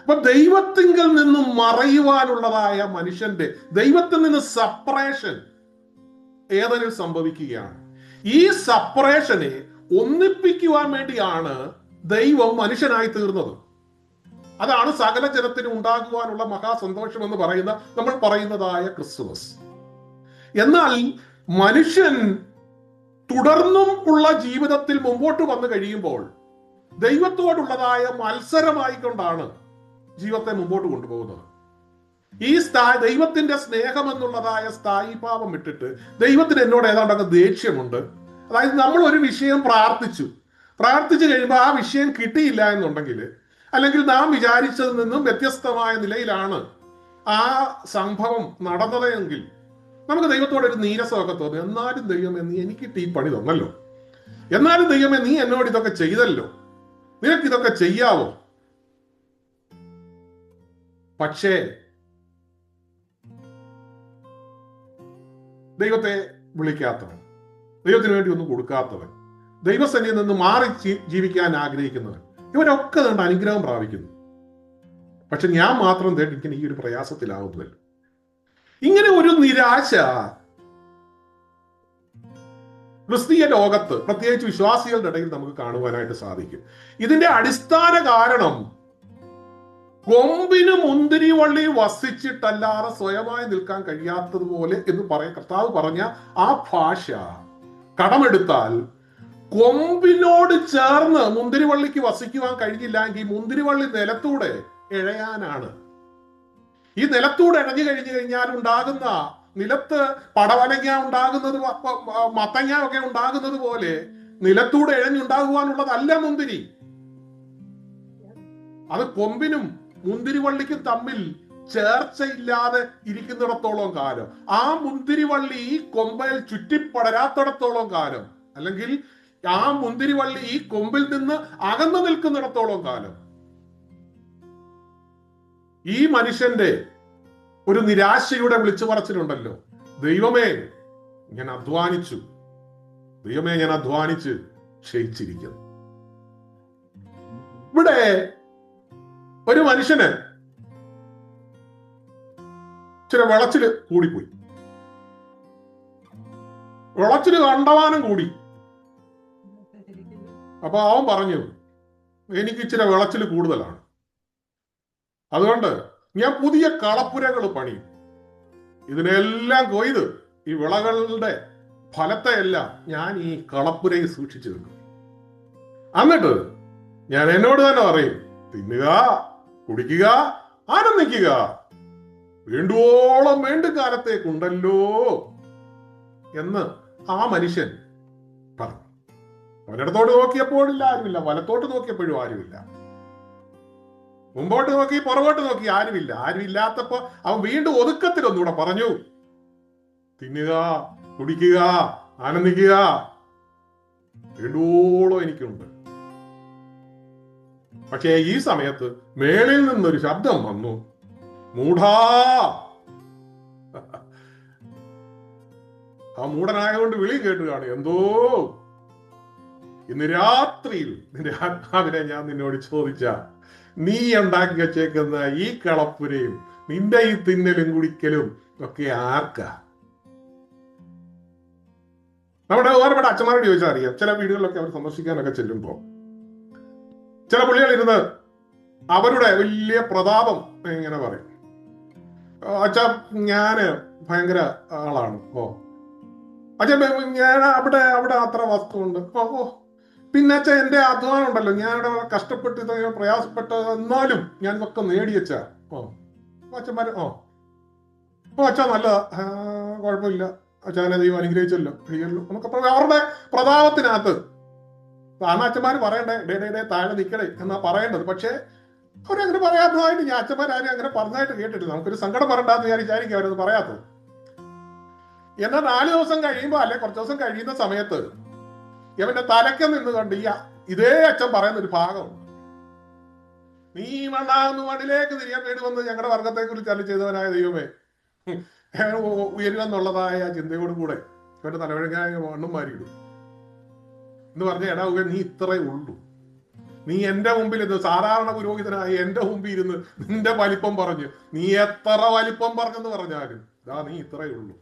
അപ്പൊ ദൈവത്തിങ്കൽ നിന്നും മറയുവാനുള്ളതായ മനുഷ്യന്റെ, ദൈവത്തിൽ നിന്ന് സെപ്പറേഷൻ ഏതൊരു സംഭവിക്കുകയാണ്. ഈ സെപ്പറേഷനെ ഒന്നിപ്പിക്കുവാൻ വേണ്ടിയാണ് ദൈവം മനുഷ്യനായി തീർന്നത്. അതാണ് സകല ജനത്തിന് ഉണ്ടാകുവാനുള്ള മഹാസന്തോഷം എന്ന് നമ്മൾ പറയുന്നതായ ക്രിസ്തുമസ്. എന്നാൽ മനുഷ്യൻ തുടർന്നും ഉള്ള ജീവിതത്തിൽ മുമ്പോട്ട് വന്നു കഴിയുമ്പോൾ ദൈവത്തോടുള്ളതായ മത്സരമായിക്കൊണ്ടാണ് ജീവിതത്തെ മുമ്പോട്ട് കൊണ്ടുപോകുന്നത്. ഈ ദൈവത്തിന്റെ സ്നേഹം എന്നുള്ളതായ സ്ഥായീഭാവം വിട്ടിട്ട് ദൈവത്തിന് എന്നോട് ഏതാണ്ടൊക്കെ ദേഷ്യമുണ്ട്. അതായത് നമ്മൾ ഒരു വിഷയം പ്രാർത്ഥിച്ചു കഴിയുമ്പോൾ ആ വിഷയം കിട്ടിയില്ല എന്നുണ്ടെങ്കിൽ, അല്ലെങ്കിൽ നാം വിചാരിച്ചതിൽ നിന്നും വ്യത്യസ്തമായ നിലയിലാണ് ആ സംഭവം നടന്നതെങ്കിൽ നമുക്ക് ദൈവത്തോട് ഒരു നീരസമൊക്കെ തോന്നും. എന്നാലും ദൈവമേ, നീ എനിക്കിട്ട് ഈ പണി തന്നല്ലോ, എന്നാലും ദൈവമേ, നീ എന്നോട് ഇതൊക്കെ ചെയ്തല്ലോ, നിനക്ക് ഇതൊക്കെ ചെയ്യാവോ? പക്ഷേ ദൈവത്തെ വിളിക്കാത്തവൻ, ദൈവത്തിന് വേണ്ടി ഒന്നും കൊടുക്കാത്തവൻ, ദൈവസന്നിധിയിൽ നിന്ന് മാറി ജീവിക്കാൻ ആഗ്രഹിക്കുന്നവൻ, ഇവരൊക്കെ അതുകൊണ്ട് അനുഗ്രഹം പ്രാപിക്കുന്നു. പക്ഷെ ഞാൻ മാത്രം എനിക്ക് ഈ ഒരു പ്രയാസത്തിലാവുന്നതല്ലോ. ഇങ്ങനെ ഒരു നിരാശ ക്രിസ്തീയ ലോകത്ത്, പ്രത്യേകിച്ച് വിശ്വാസികളുടെ ഇടയിൽ നമുക്ക് കാണുവാനായിട്ട് സാധിക്കും. ഇതിന്റെ അടിസ്ഥാന കാരണം കൊമ്പിന് മുന്തിരിവള്ളി വസിച്ചിട്ടല്ലാതെ സ്വയമായി നിൽക്കാൻ കഴിയാത്തതുപോലെ എന്ന് കർത്താവ് പറഞ്ഞ ആ ഭാഷ കടമെടുത്താൽ, കൊമ്പിനോട് ചേർന്ന് മുന്തിരിവള്ളിക്ക് വസിക്കുവാൻ കഴിഞ്ഞില്ല എങ്കിൽ മുന്തിരിവള്ളി നിലത്തൂടെ ഇഴയാനാണ്. ഈ നിലത്തൂടെ ഇഴഞ്ഞു കഴിഞ്ഞാൽ ഉണ്ടാകുന്ന, നിലത്ത് പടവലങ്ങ ഉണ്ടാകുന്നത്, മത്തങ്ങ ഒക്കെ ഉണ്ടാകുന്നത് പോലെ നിലത്തൂടെ ഇഴഞ്ഞുണ്ടാകുവാനുള്ളതല്ല മുന്തിരി. അത് കൊമ്പിനും മുന്തിരിവള്ളിക്കും തമ്മിൽ ചേർച്ചയില്ലാതെ ഇരിക്കുന്നിടത്തോളം കാലം, ആ മുന്തിരിവള്ളി ഈ കൊമ്പയിൽ ചുറ്റിപ്പടരാത്തിടത്തോളം കാലം, അല്ലെങ്കിൽ ആ മുന്തിരിവള്ളി ഈ കൊമ്പിൽ നിന്ന് അകന്നു നിൽക്കുന്നിടത്തോളം കാലം ഈ മനുഷ്യന്റെ ഒരു നിരാശയുടെ വിളിച്ചു പറച്ചിലുണ്ടല്ലോ, ദൈവമേ ഞാൻ അധ്വാനിച്ചു, ദൈവമേ ഞാൻ അധ്വാനിച്ച് ക്ഷയിച്ചിരിക്കുന്നു. ഇവിടെ ഒരു മനുഷ്യന് ചില വിളച്ചില് കൂടിപ്പോയി, വിളച്ചില് കണ്ടവാനം കൂടി. അപ്പൊ അവൻ പറഞ്ഞു, എനിക്ക് ഇച്ചിരി വിളച്ചില് കൂടുതലാണ്, അതുകൊണ്ട് ഞാൻ പുതിയ കളപ്പുരകൾ പണിയും, ഇതിനെല്ലാം കൊയ്ത് ഈ വിളകളുടെ ഫലത്തെ എല്ലാം ഞാൻ ഈ കളപ്പുരയിൽ സൂക്ഷിച്ചു വെക്കും. എന്നിട്ട് ഞാൻ എന്നോട് തന്നെ പറയും, തിന്നുക, കുടിക്കുക, ആനന്ദിക്കുക, വേണ്ടുവോളം വേണ്ടും കാലത്തേക്കുണ്ടല്ലോ എന്ന് ആ മനുഷ്യൻ പറഞ്ഞു. അവനിടത്തോട്ട് നോക്കിയപ്പോഴില്ല ആരുമില്ല, വലത്തോട്ട് നോക്കിയപ്പോഴും ആരുമില്ല, മുമ്പോട്ട് നോക്കി പുറകോട്ട് നോക്കി ആരുമില്ല. ആരുമില്ലാത്തപ്പോ അവൻ വീണ്ടും ഒതുക്കത്തിലൊന്നുകൂടെ പറഞ്ഞു, തിന്നുക, കുടിക്കുക, ആനന്ദിക്കുക, വേണ്ടുവോളം എനിക്കുണ്ട്. പക്ഷേ ഈ സമയത്ത് മേളിൽ നിന്നൊരു ശബ്ദം വന്നു, മൂഢാ. ആ മൂഢനായതുകൊണ്ട് വിളി കേട്ടുകയാണ്, എന്തോ ഇന്ന് രാത്രിയിൽ നിന്റെ ആത്മാവിനെ ഞാൻ നിന്നോട് ചോദിച്ച, നീ ഉണ്ടാക്കി വച്ചേക്കുന്ന ഈ കളപ്പുരയും നിന്റെ ഈ തിന്നലും കുടിക്കലും ഒക്കെ ആർക്കാ? നമ്മുടെ ഒരുപാട് അച്ഛന്മാരോട് ചോദിച്ചാൽ അറിയാം, ചില വീടുകളിലൊക്കെ അവർ സന്ദർശിക്കാനൊക്കെ ചെല്ലുമ്പോ ചില പുള്ളികൾ ഇരുന്ന് അവരുടെ വലിയ പ്രതാപം ഇങ്ങനെ പറയും. അച്ഛാ, ഞാന് ഭയങ്കര ആളാണ്, അച്ഛാ ഞാൻ അവിടെ അത്ര വസ്തുണ്ട്, പിന്നെ അച്ഛാ എന്റെ അധ്വാനം ഉണ്ടല്ലോ, ഞാൻ ഇവിടെ കഷ്ടപ്പെട്ട് പ്രയാസപ്പെട്ട് എന്നാലും ഞാൻ ഇതൊക്കെ നേടിയച്ചാ. അച്ഛന്മാര് ഓ അച്ഛാ നല്ല, കുഴപ്പമില്ല, അച്ഛനെ ദൈവം അനുഗ്രഹിച്ചല്ലോ എന്നൊക്കെ അവരുടെ പ്രതാപത്തിനകത്ത് കാരണം അച്ഛന്മാർ പറയണ്ടേ ഡേ ഡേ ഡേ താഴെ നിൽക്കണേ എന്നാ പറയേണ്ടത്. പക്ഷേ അവരങ്ങനെ പറയാത്തതായിട്ട് ഞാൻ അച്ഛന്മാരും അങ്ങനെ പറഞ്ഞതായിട്ട് കേട്ടിട്ടില്ല. നമുക്കൊരു സങ്കടം പറയണ്ടെന്ന് വിചാരിച്ചായിരിക്കും അവരത് പറയാത്തത്. എന്നാൽ 4 ദിവസം കഴിയുമ്പോൾ അല്ലെ കുറച്ച് ദിവസം കഴിയുന്ന സമയത്ത് ഇവന്റെ തലയ്ക്ക് നിന്ന് കണ്ട് ഇതേ അച്ഛൻ പറയുന്ന ഒരു ഭാഗം, നീ മണ്ണാകുന്നു മണ്ണിലേക്ക് തിരിയാൻ വേണ്ടി വന്ന് ഞങ്ങളുടെ വർഗത്തെ കുറിച്ച് അല്ല ചെയ്തവനായ ദൈവമേ ഉയരുമെന്നുള്ളതായ ചിന്തയോട് കൂടെ ഇവന്റെ തലവഴങ്ങായ മണ്ണും മാറിയിടും എന്ന് പറഞ്ഞ എടാ നീ ഇത്രേ ഉള്ളൂ, നീ എന്റെ മുമ്പിൽ ഇരുന്ന് സാധാരണ പുരോഹിതനായി എന്റെ മുമ്പിൽ ഇരുന്ന് നിന്റെ വലിപ്പം പറഞ്ഞു, നീ എത്ര വലിപ്പം പറഞ്ഞെന്ന് പറഞ്ഞാലും നീ ഇത്രേ ഉള്ളൂ.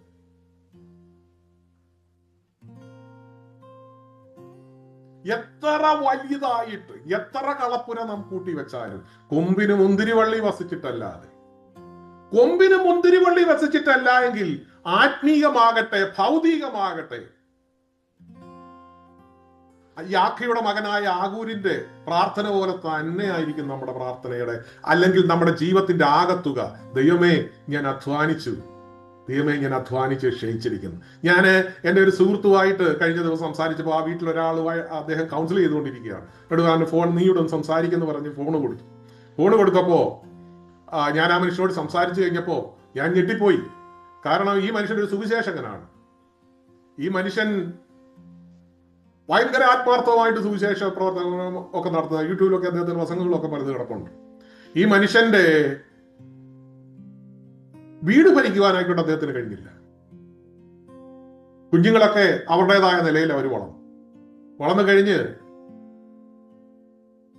എത്ര വലുതായിട്ട് എത്ര കളപ്പുര നാം കൂട്ടി വെച്ചാലും കൊമ്പിന് മുന്തിരിവള്ളി വസിച്ചിട്ടല്ലാതെ, കൊമ്പിന് മുന്തിരിവള്ളി വസിച്ചിട്ടല്ല എങ്കിൽ ആത്മീയമാകട്ടെ ഭൗതികമാകട്ടെ, യാഖയുടെ മകനായ ആഗൂരിന്റെ പ്രാർത്ഥന പോലെ തന്നെയായിരിക്കും നമ്മുടെ പ്രാർത്ഥനയുടെ അല്ലെങ്കിൽ നമ്മുടെ ജീവിതത്തിന്റെ ആകത്തുക. ദൈവമേ ഞാൻ അധ്വാനിച്ചു, ദൈവമേ ഞാൻ അധ്വാനിച്ച് ക്ഷയിച്ചിരിക്കുന്നു. ഞാൻ എൻ്റെ ഒരു സുഹൃത്തുമായിട്ട് കഴിഞ്ഞ ദിവസം സംസാരിച്ചപ്പോൾ ആ വീട്ടിലൊരാളുമായി അദ്ദേഹം കൗൺസിൽ ചെയ്തുകൊണ്ടിരിക്കുകയാണ്. എന്നിട്ട് ഫോൺ നീയോട് ഒന്ന് സംസാരിക്കുന്നു പറഞ്ഞ് ഫോൺ കൊടുത്തപ്പോൾ ഞാൻ ആ മനുഷ്യനോട് സംസാരിച്ചു കഴിഞ്ഞപ്പോൾ ഞാൻ ഞെട്ടിപ്പോയി. കാരണം ഈ മനുഷ്യൻ ഒരു സുവിശേഷകനാണ്. ഈ മനുഷ്യൻ ഭയങ്കര ആത്മാർത്ഥമായിട്ട് സുവിശേഷ പ്രവർത്തനം ഒക്കെ നടത്തുന്ന യൂട്യൂബിലൊക്കെ അദ്ദേഹത്തിന്റെ പ്രസംഗങ്ങളൊക്കെ പലത് കിടപ്പുണ്ട്. ഈ മനുഷ്യന്റെ വീട് ഭരിക്കുവാനായിക്കൊണ്ട് അദ്ദേഹത്തിന് കഴിഞ്ഞില്ല. കുഞ്ഞുങ്ങളൊക്കെ അവരുടേതായ നിലയിൽ അവർ വളർന്നു കഴിഞ്ഞ്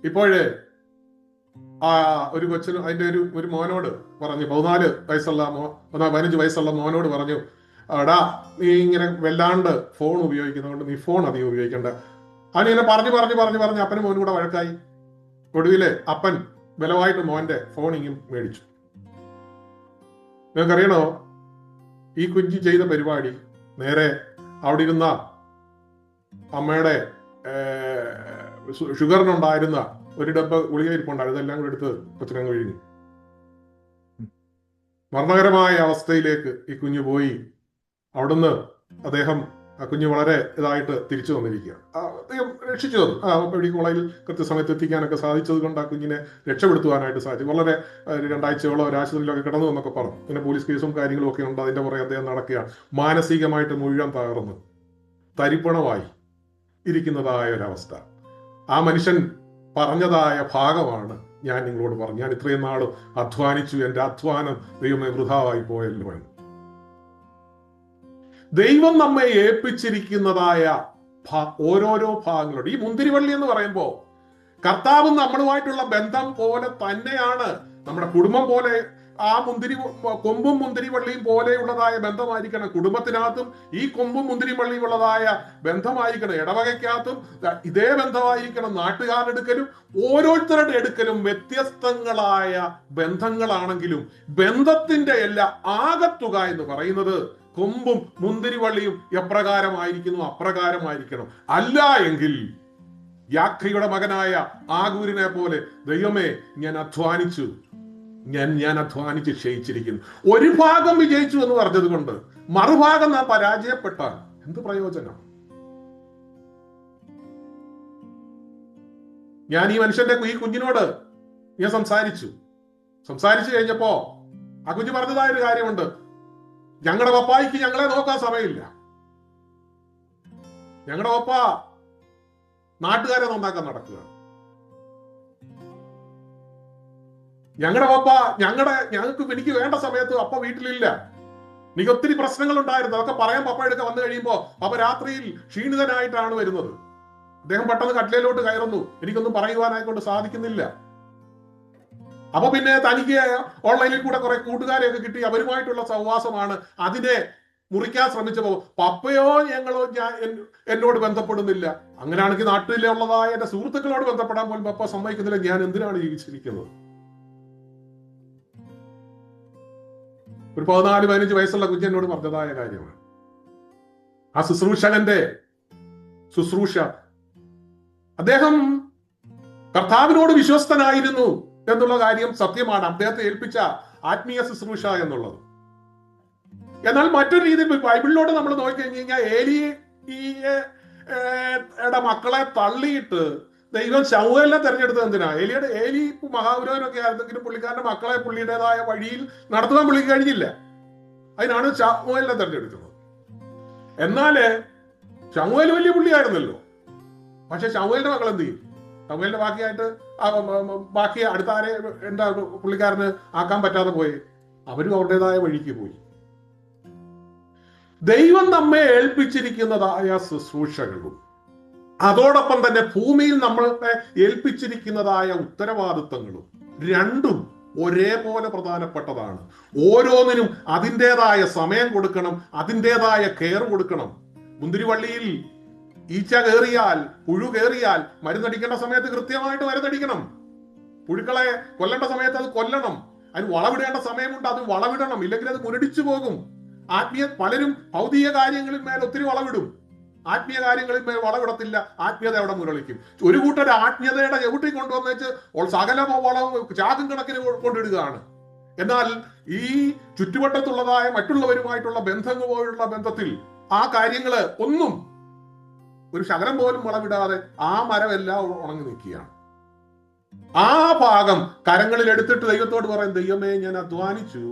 ഇപ്പോഴ് ഒരു കൊച്ചിന് അതിന്റെ ഒരു മോനോട് പറഞ്ഞു, 15 വയസ്സുള്ള മോനോട് പറഞ്ഞു, എടാ നീ ഇങ്ങനെ വല്ലാണ്ട് ഫോൺ ഉപയോഗിക്കുന്നതുകൊണ്ട് നീ ഫോൺ അധികം ഉപയോഗിക്കണ്ട. അവനിങ്ങനെ പറഞ്ഞ് അപ്പനും മോനും കൂടെ വഴക്കായി. ഒടുവില് അപ്പൻ ബലമായിട്ട് മോന്റെ ഫോണിങ്ങും മേടിച്ചു. നിങ്ങൾക്കറിയണോ ഈ കുഞ്ഞ് ചെയ്ത പരിപാടി? നേരെ അവിടെ ഇരുന്ന അമ്മയുടെ ഷുഗറിനുണ്ടായിരുന്ന ഒരു ഡബ്ബ ഗുളിക ഇരിപ്പുണ്ടായിരുന്നു, ഇതെല്ലാം കൂടെ എടുത്ത് കൊച്ചിനങ്ങ് വിഴുങ്ങി. മരണകരമായ അവസ്ഥയിലേക്ക് ഈ കുഞ്ഞ് പോയി. അവിടുന്ന് ആ കുഞ്ഞ് വളരെ ഇതായിട്ട് തിരിച്ചു വന്നിരിക്കുക. അദ്ദേഹം രക്ഷിച്ചു തന്നു. മെഡിക്കൽ കോളേജിൽ കൃത്യസമയത്ത് എത്തിക്കാനൊക്കെ സാധിച്ചത് കൊണ്ട് ആ കുഞ്ഞിനെ രക്ഷപ്പെടുത്തുവാനായിട്ട് സാധിച്ചു. വളരെ 2 ആഴ്ചയോളം ഒരു ആശുപത്രിയിലൊക്കെ കിടന്നു എന്നൊക്കെ പറഞ്ഞു. പിന്നെ പോലീസ് കേസും കാര്യങ്ങളും ഒക്കെ ഉണ്ട്. അതിന്റെ പുറകെ അദ്ദേഹം നടക്കുകയാണ്. മാനസികമായിട്ട് മുഴുവൻ തകർന്ന് തരിപ്പണമായി ഇരിക്കുന്നതായ ഒരവസ്ഥ. ആ മനുഷ്യൻ പറഞ്ഞതായ ഭാഗമാണ് ഞാൻ നിങ്ങളോട് പറഞ്ഞു. ഞാൻ ഇത്രയും നാൾ അധ്വാനിച്ചു, എൻ്റെ അധ്വാനം ദൈവമേ വൃഥാവായി പോയല്ലോ എന്ന്. ദൈവം നമ്മെ ഏൽപ്പിച്ചിരിക്കുന്നതായ ഓരോരോ ഭാഗങ്ങളുണ്ട്. ഈ മുന്തിരിവള്ളി എന്ന് പറയുമ്പോൾ കർത്താവ് നമ്മളുമായിട്ടുള്ള ബന്ധം പോലെ തന്നെയാണ്. നമ്മുടെ കുടുംബം പോലെ ആ കൊമ്പും മുന്തിരിവള്ളിയും പോലെയുള്ളതായ ബന്ധമായിരിക്കണം കുടുംബത്തിനകത്തും. ഈ കൊമ്പും മുന്തിരിവള്ളിയും ഉള്ളതായ ബന്ധമായിരിക്കണം ഇടവകയ്ക്കകത്തും. ഇതേ ബന്ധമായിരിക്കണം നാട്ടുകാരുടെ അടുക്കലും. ഓരോരുത്തരുടെ അടുക്കലും വ്യത്യസ്തങ്ങളായ ബന്ധങ്ങളാണെങ്കിലും ബന്ധത്തിന്റെ എല്ലാ ആകത്തുക എന്ന് പറയുന്നത് കൊമ്പും മുന്തിരിവള്ളിയും എപ്രകാരമായിരിക്കുന്നു അപ്രകാരമായിരിക്കണം. അല്ല എങ്കിൽ യാഖയുടെ മകനായ ആഗൂരിനെ പോലെ ദൈവമേ ഞാൻ അധ്വാനിച്ചു, ഞാൻ അധ്വാനിച്ച് ക്ഷയിച്ചിരിക്കുന്നു. ഒരു ഭാഗം വിജയിച്ചു എന്ന് പറഞ്ഞത് കൊണ്ട് മറുഭാഗം നാം പരാജയപ്പെട്ടാൽ എന്ത് പ്രയോജനം? ഞാൻ ഈ മനുഷ്യന്റെ ഈ കുഞ്ഞിനോട് ഞാൻ സംസാരിച്ചു കഴിഞ്ഞപ്പോ ആ കുഞ്ഞ് പറഞ്ഞതായൊരു കാര്യമുണ്ട്. ഞങ്ങളുടെ പപ്പായിക്ക് ഞങ്ങളെ നോക്കാൻ സമയമില്ല. ഞങ്ങളുടെ പപ്പ നാട്ടുകാരെ നന്നാക്കാൻ നടക്കുകയാണ്. ഞങ്ങളുടെ പപ്പ എനിക്ക് വേണ്ട സമയത്ത് അപ്പ വീട്ടിലില്ല. എനിക്ക് ഒത്തിരി പ്രശ്നങ്ങൾ ഉണ്ടായിരുന്നു. അതൊക്കെ പറയാൻ പപ്പ എടുക്ക വന്നു കഴിയുമ്പോ പപ്പ രാത്രിയിൽ ക്ഷീണിതനായിട്ടാണ് വരുന്നത്. അദ്ദേഹം പെട്ടെന്ന് കട്ടിലോട്ട് കയറുന്നു. എനിക്കൊന്നും പറയുവാനായിക്കൊണ്ട് സാധിക്കുന്നില്ല. അപ്പൊ പിന്നെ തനിക്ക് ഓൺലൈനിൽ കൂടെ കുറെ കൂട്ടുകാരെയൊക്കെ കിട്ടി അവരുമായിട്ടുള്ള സഹവാസമാണ്. അതിനെ മുറിക്കാൻ ശ്രമിച്ചപ്പോ പപ്പയോ ഞങ്ങളോ എന്നോട് ബന്ധപ്പെടുന്നില്ല. അങ്ങനെയാണെങ്കിൽ നാട്ടിലുള്ളതായ എന്റെ സുഹൃത്തുക്കളോട് ബന്ധപ്പെടാൻ പോലും പപ്പ സമ്മതിക്കുന്നില്ല. ഞാൻ എന്തിനാണ് ജീവിച്ചിരിക്കുന്നത്? ഒരു 14-15 വയസ്സുള്ള കുഞ്ഞെന്നോട് പറഞ്ഞതായ കാര്യമാണ്. ആ ശുശ്രൂഷകന്റെ ശുശ്രൂഷ, അദ്ദേഹം കർത്താവിനോട് വിശ്വസ്തനായിരുന്നു എന്നുള്ള കാര്യം സത്യമാണ്. അദ്ദേഹത്തെ ഏൽപ്പിച്ച ആത്മീയ ശുശ്രൂഷ എന്നുള്ളത്. എന്നാൽ മറ്റൊരു രീതിയിൽ ബൈബിളിലോട്ട് നമ്മൾ നോക്കിക്കഴിഞ്ഞ് കഴിഞ്ഞാൽ ഏലിയുടെ മക്കളെ തള്ളിയിട്ട് ദൈവം ശമൂവേലിനെ തെരഞ്ഞെടുത്തത് എന്തിനാ? ഏലി മഹാപുരോഹിതനൊക്കെ ആയിരുന്നെങ്കിലും പുള്ളിക്കാരന്റെ മക്കളെ പുള്ളിയുടേതായ വഴിയിൽ നടത്തുവാൻ പുള്ളിക്ക് കഴിഞ്ഞില്ല. അതിനാണ് ശമൂവേലിനെ തെരഞ്ഞെടുക്കുന്നത്. എന്നാല് ശമൂവേൽ വലിയ പുള്ളിയായിരുന്നല്ലോ. പക്ഷെ ശമൂവേലിന്റെ മക്കൾ എന്ത് ചെയ്യും? ശമൂവേലിന്റെ ബാക്കി അടുത്ത ആരെ എന്താ പുള്ളിക്കാരന് ആക്കാൻ പറ്റാതെ പോയി. അവരും അവരുടേതായ വഴിക്ക് പോയി. ദൈവം നമ്മെ ഏൽപ്പിച്ചിരിക്കുന്നതായ ശുശ്രൂഷകളും അതോടൊപ്പം തന്നെ ഭൂമിയിൽ നമ്മളെ ഏൽപ്പിച്ചിരിക്കുന്നതായ ഉത്തരവാദിത്തങ്ങളും രണ്ടും ഒരേപോലെ പ്രധാനപ്പെട്ടതാണ്. ഓരോന്നിനും അതിൻ്റെതായ സമയം കൊടുക്കണം, അതിൻ്റെതായ കെയർ കൊടുക്കണം. മുന്തിരിവള്ളിയിൽ ഈച്ച കയറിയാൽ, പുഴു കയറിയാൽ മരുന്നടിക്കേണ്ട സമയത്ത് കൃത്യമായിട്ട് മരുന്നടിക്കണം. പുഴുക്കളെ കൊല്ലേണ്ട സമയത്ത് അത് കൊല്ലണം. അതിന് വളവിടേണ്ട സമയമുണ്ട്, അത് വളവിടണം. ഇല്ലെങ്കിൽ അത് മുരടിച്ചു പോകും. പലരും ഭൗതിക കാര്യങ്ങളിൽ മേൽ ഒത്തിരി വളവിടും, ആത്മീയ കാര്യങ്ങളിൽ മേൽ വളവിടത്തില്ല. ആത്മീയത അവിടെ മുരളിക്കും. ഒരു കൂട്ടർ ആത്മീയതയുടെ ചവിട്ടി കൊണ്ടുവന്നേച്ച് സകല വളവും ചാകും കണക്കിന് കൊണ്ടിടുകയാണ്. എന്നാൽ ഈ ചുറ്റുവട്ടത്തുള്ളതായ മറ്റുള്ളവരുമായിട്ടുള്ള ബന്ധങ്ങളുമായുള്ള ബന്ധത്തിൽ ആ കാര്യങ്ങള് ഒന്നും ഒരു ശകലം പോലും വളവിടാതെ ആ മരമെല്ലാം ഉണങ്ങി നിൽക്കുകയാണ്. ആ ഭാഗം കരങ്ങളിൽ എടുത്തിട്ട് ദൈവത്തോട് പറയും, ദൈവമേ ഞാൻ അധ്വാനിച്ചു,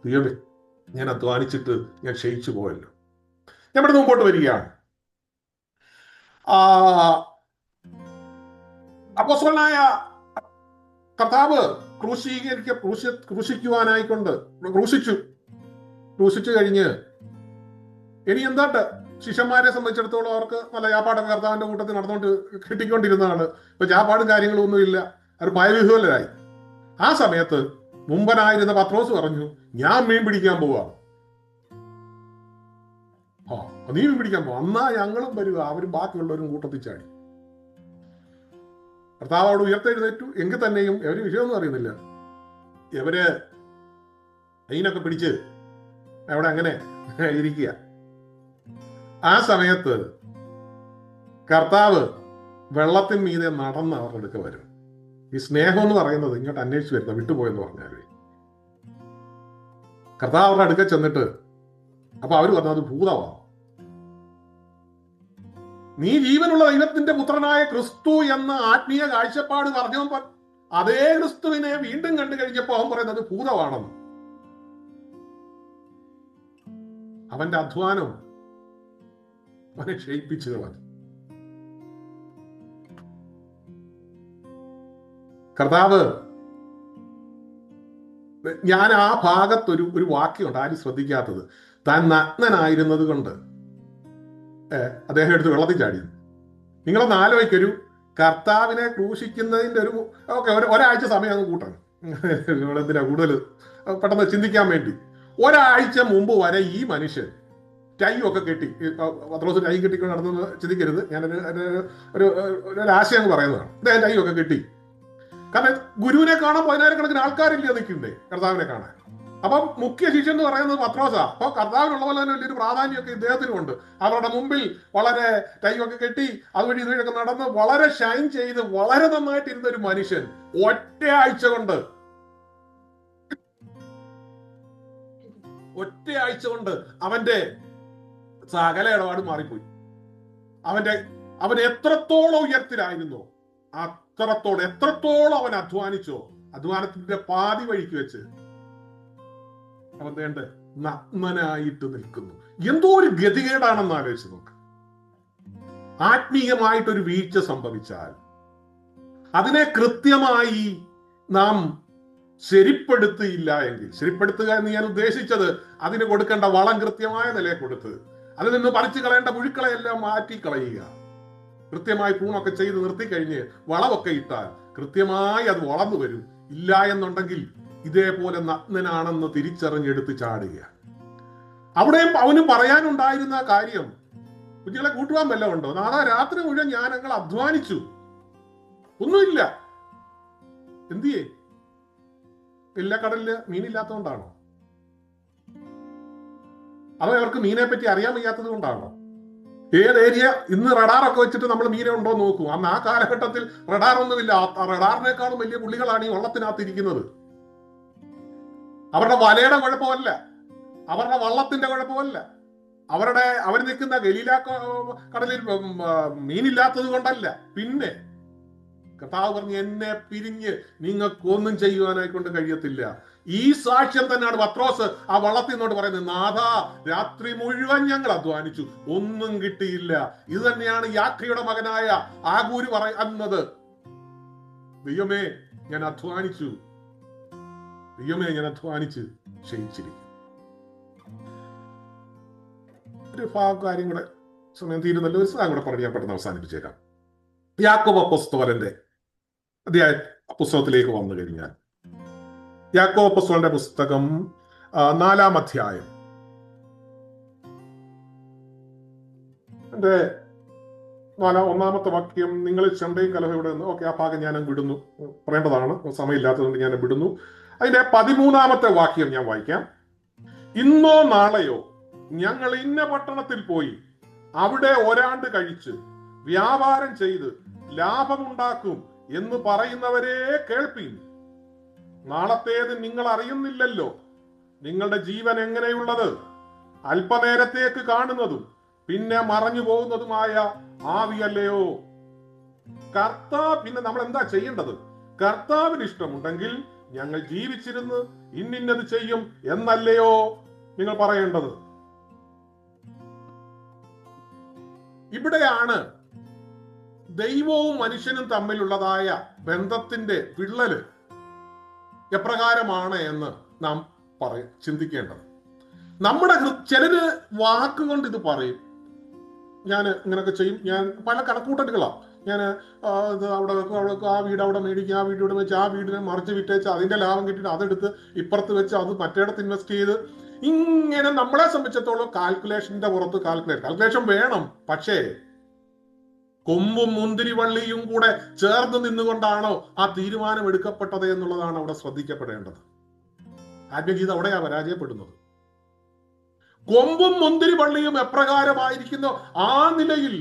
ദൈവമേ ഞാൻ അധ്വാനിച്ചിട്ട് ഞാൻ ക്ഷയിച്ചു പോയല്ലോ. ഞാൻ ഇവിടെ മുമ്പോട്ട് വരികയാണ്. അപ്പോസ്തലനായ കർത്താവ് ക്രൂശിക്കുവാനായിക്കൊണ്ട് ക്രൂശിച്ചു കഴിഞ്ഞ് ഇനി എന്താണ്ട് ശിഷ്യന്മാരെ സംബന്ധിച്ചിടത്തോളം അവർക്ക് നല്ല ചാപ്പാടൊക്കെ കർത്താവിന്റെ കൂട്ടത്തിൽ നടന്നുകൊണ്ട് കിട്ടിക്കൊണ്ടിരുന്നതാണ്. ഇപ്പൊ ചാപ്പാടും കാര്യങ്ങളും ഒന്നുമില്ല, അവർ ഭയവിഹ്വലരായി. ആ സമയത്ത് മുമ്പനായിരുന്ന പത്രോസ് പറഞ്ഞു, ഞാൻ മീൻ പിടിക്കാൻ പോവാ. നീ മീൻ പിടിക്കാൻ പോവാ, എന്നാ ഞങ്ങളും വരിക. അവരും ബാക്കിയുള്ളവരും കൂട്ടത്തിൽ ചാടി. കർത്താവ് അവിടെ ഉയർത്തെഴുന്നേറ്റു. എങ്കിൽ തന്നെയും എവര് വിഷയമൊന്നും അറിയുന്നില്ല. ഇവര് മീനൊക്കെ പിടിച്ച് അവിടെ അങ്ങനെ ഇരിക്കുക. ആ സമയത്ത് കർത്താവ് വെള്ളത്തിന് മീതെ നടന്ന് അവരുടെ അടുക്ക വരും. ഈ സ്നേഹം എന്ന് പറയുന്നത് ഇങ്ങോട്ട് അന്വേഷിച്ച് വരുന്ന വിട്ടുപോയെന്ന് പറഞ്ഞാല് കർത്താവ് അവരുടെ അടുക്ക ചെന്നിട്ട് അപ്പൊ അവര് പറഞ്ഞത് ഭൂതമാണ്. നീ ജീവനുള്ള ദൈവത്തിന്റെ പുത്രനായ ക്രിസ്തു എന്ന ആത്മീയ കാഴ്ചപ്പാട് പറഞ്ഞവൻ അതേ ക്രിസ്തുവിനെ വീണ്ടും കണ്ടു കഴിഞ്ഞപ്പോ അവൻ പറയുന്നത് ഭൂതമാണെന്ന്. അവന്റെ അധ്വാനം അവനെ ക്ഷയിപ്പിച്ചു കളഞ്ഞു. കർത്താവ്, ഞാൻ ആ ഭാഗത്തൊരു വാക്യമുണ്ട് ആരും ശ്രദ്ധിക്കാത്തത്. താൻ നഗ്നനായിരുന്നത് കൊണ്ട് അദ്ദേഹം എടുത്ത് വെള്ളത്തിൽ ചാടിയത്. നിങ്ങളൊന്ന് ആലോചിക്കൊരു കർത്താവിനെ ക്രൂശിക്കുന്നതിന്റെ ഒരാഴ്ച സമയം അങ്ങ് കൂട്ടണം. എന്തിനാ കൂടുതൽ പെട്ടെന്ന് ചിന്തിക്കാൻ വേണ്ടി. ഒരാഴ്ച മുമ്പ് വരെ ഈ മനുഷ്യൻ ടൈ ഒക്കെ കെട്ടി, പത്രോസ് ടൈ കെട്ടിക്കൊണ്ട് നടന്നു ചിന്തിക്കരുത്, ഒരു ആശയം അങ്ങ് പറയുന്നതാണ്. അദ്ദേഹം ടൈ ഒക്കെ കെട്ടി. കാരണം ഗുരുവിനെ കാണാൻ 10,000 ആൾക്കാരില്ല നിൽക്കണ്ടേ കർത്താവിനെ കാണാൻ. അപ്പം മുഖ്യ ശിഷ്യൻ എന്ന് പറയുന്നത് പത്രോസാ. അപ്പൊ കർത്താവിനുള്ള പോലെ തന്നെ വലിയൊരു പ്രാധാന്യമൊക്കെ ഇദ്ദേഹത്തിനുണ്ട്. അവരുടെ മുമ്പിൽ വളരെ ടൈ ഒക്കെ കെട്ടി അതുവഴി ഇതുവഴിയൊക്കെ നടന്ന് വളരെ ഷൈൻ ചെയ്ത് വളരെ നന്നായിട്ടിരുന്ന ഒരു മനുഷ്യൻ ഒറ്റയാഴ്ച കൊണ്ട് അവന്റെ സകല ഇടപാടും മാറിപ്പോയി. അവൻ എത്രത്തോളം ഉയർത്തിലായിരുന്നോ എത്രത്തോളം അവൻ അധ്വാനിച്ചോ അധ്വാനത്തിന്റെ പാതി വഴിക്ക് വെച്ച് അവൻ നഗ്നനായിട്ട് നിൽക്കുന്നു. എന്തോ ഒരു ഗതികേടാണെന്ന് ആലോചിച്ച് നോക്ക്. ആത്മീയമായിട്ടൊരു വീഴ്ച സംഭവിച്ചാൽ അതിനെ കൃത്യമായി നാം ശരിപ്പെടുത്തിയില്ല എങ്കിൽ, ശരിപ്പെടുത്തുക എന്ന് ഞാൻ ഉദ്ദേശിച്ചത് അതിന് കൊടുക്കേണ്ട വളം കൃത്യമായ നിലയെ കൊടുത്ത് അതിൽ നിന്ന് പറിച്ചു കളയേണ്ട പുഴുക്കളെല്ലാം മാറ്റി കളയുക, കൃത്യമായി പൂണൊക്കെ ചെയ്ത് നിർത്തിക്കഴിഞ്ഞ് വളമൊക്കെ ഇട്ടാൽ കൃത്യമായി അത് വളർന്നു വരും. ഇല്ല എന്നുണ്ടെങ്കിൽ ഇതേപോലെ നഗ്നനാണെന്ന് തിരിച്ചറിഞ്ഞെടുത്ത് ചാടുക. അവിടെയും അവന് പറയാനുണ്ടായിരുന്ന കാര്യം, കുഞ്ഞുങ്ങളെ കൂട്ടുവാൻ വല്ലതും ഉണ്ടോ? നാളെ രാത്രി മുഴുവൻ ഞങ്ങൾ അധ്വാനിച്ചു, ഒന്നുമില്ല. എന്തിയേ? ഇല്ല, കടലില് മീനില്ലാത്തതുകൊണ്ടാണോ? അതോ അവർക്ക് മീനെ പറ്റി അറിയാൻ വയ്യാത്തത് കൊണ്ടാണോ? ഏത് ഏരിയ ഇന്ന് റഡാറൊക്കെ വെച്ചിട്ട് നമ്മൾ മീനെ ഉണ്ടോ നോക്കും. അന്ന് ആ കാലഘട്ടത്തിൽ റഡാർ ഒന്നുമില്ല. റഡാറിനേക്കാളും വലിയ പുള്ളികളാണ് ഈ വള്ളത്തിനകത്ത് ഇരിക്കുന്നത്. അവരുടെ വലയുടെ കുഴപ്പമല്ല, അവരുടെ വള്ളത്തിന്റെ കുഴപ്പമല്ല, അവർ നിൽക്കുന്ന ഗലീല കടലിൽ മീനില്ലാത്തത് കൊണ്ടല്ല. പിന്നെ കർത്താവ് പറഞ്ഞു, എന്നെ പിരിഞ്ഞ് നിങ്ങൾക്കൊന്നും ചെയ്യുവാനായി കൊണ്ട് കഴിയത്തില്ല. ഈ സാക്ഷ്യം തന്നെയാണ് പത്രോസ് ആ വള്ളത്തിൽ നിന്നോട് പറയുന്നത്, നാഥാ, രാത്രി മുഴുവൻ ഞങ്ങൾ അധ്വാനിച്ചു, ഒന്നും കിട്ടിയില്ല. ഇത് തന്നെയാണ് യാക്കയുടെ മകനായ ആഗൂര് പറയുന്നത്, ദൈവമേ ഞാൻ അധ്വാനിച്ചു, ദൈവമേ ഞാൻ അധ്വാനിച്ച് ക്ഷയിച്ചിരിക്കും. ഒരു കാര്യം കൂടെ, സമയം തീരുന്നല്ലോ, ഒരു സാധനം കൂടെ പറഞ്ഞ് ഞാൻ പെട്ടെന്ന് അവസാനിപ്പിച്ചേക്കാം. യാക്കോബ് അപ്പോസ്തലന്റെ പുസ്തകത്തിലേക്ക് വന്നു കഴിഞ്ഞാൽ, യാക്കോബ് അപ്പോസ്തലന്റെ പുസ്തകം 4-ാം അധ്യായം ഒന്നാമത്തെ വാക്യം, നിങ്ങളിൽ ചണ്ടയും കലഹയുടെ ഓക്കെ, ആ ഭാഗം ഞാൻ വിടുന്നു, പറയേണ്ടതാണ്, സമയമില്ലാത്തതുകൊണ്ട് ഞാൻ വിടുന്നു. അതിന്റെ 13-ാമത്തെ വാക്യം ഞാൻ വായിക്കാം. ഇന്നോ നാളെയോ ഞങ്ങൾ ഇന്ന പട്ടണത്തിൽ പോയി അവിടെ ഒരാണ്ട് കഴിച്ച് വ്യാപാരം ചെയ്ത് ലാഭമുണ്ടാക്കും എന്ന് പറയുന്നവരെ കേൾപ്പീൻ. നാളത്തേത് നിങ്ങൾ അറിയുന്നില്ലല്ലോ. നിങ്ങളുടെ ജീവൻ എങ്ങനെയുള്ളത്? അല്പനേരത്തേക്ക് കാണുന്നതും പിന്നെ മറഞ്ഞു പോകുന്നതുമായ ആവിയല്ലയോ? പിന്നെ നമ്മൾ എന്താ ചെയ്യേണ്ടത്? കർത്താവിന് ഇഷ്ടമുണ്ടെങ്കിൽ ഞങ്ങൾ ജീവിച്ചിരുന്ന് ഇന്നത് ചെയ്യും എന്നല്ലയോ നിങ്ങൾ പറയേണ്ടത്? ഇവിടെയാണ് ദൈവവും മനുഷ്യനും തമ്മിലുള്ളതായ ബന്ധത്തിന്റെ വിള്ളല് എപ്രകാരമാണ് എന്ന് നാം ചിന്തിക്കേണ്ടത്. നമ്മുടെ ചിലര് വാക്കുകൊണ്ട് ഇത് പറയും, ഞാൻ ഇങ്ങനെയൊക്കെ ചെയ്യും, ഞാൻ പല കണക്കൂട്ടലുകളാണ്, ഞാൻ അവിടെ വെക്കും, അവിടെ വെക്കും, ആ വീട് അവിടെ മേടിക്കും, ആ വീട് ഇവിടെ വെച്ച്, ആ വീടിനെ മറിച്ച് വിട്ടേച്ച് അതിന്റെ ലാഭം കിട്ടിയിട്ട് അതെടുത്ത് ഇപ്പുറത്ത് വെച്ച് അത് മറ്റേടത്ത് ഇൻവെസ്റ്റ് ചെയ്ത്, ഇങ്ങനെ നമ്മളെ സംബന്ധിച്ചിടത്തോളം കാൽക്കുലേഷന്റെ പുറത്ത് കാൽക്കുലേഷൻ വേണം. പക്ഷേ കൊമ്പും മുന്തിരിവള്ളിയും കൂടെ ചേർന്ന് നിന്നുകൊണ്ടാണോ ആ തീരുമാനം എടുക്കപ്പെട്ടത് എന്നുള്ളതാണ് അവിടെ ശ്രദ്ധിക്കപ്പെടേണ്ടത്. ആത്മജീവിതം അവിടെയാ പരാജയപ്പെടുന്നത്. കൊമ്പും മുന്തിരിവള്ളിയും എപ്രകാരമായിരിക്കുന്നു ആ നിലയിൽ,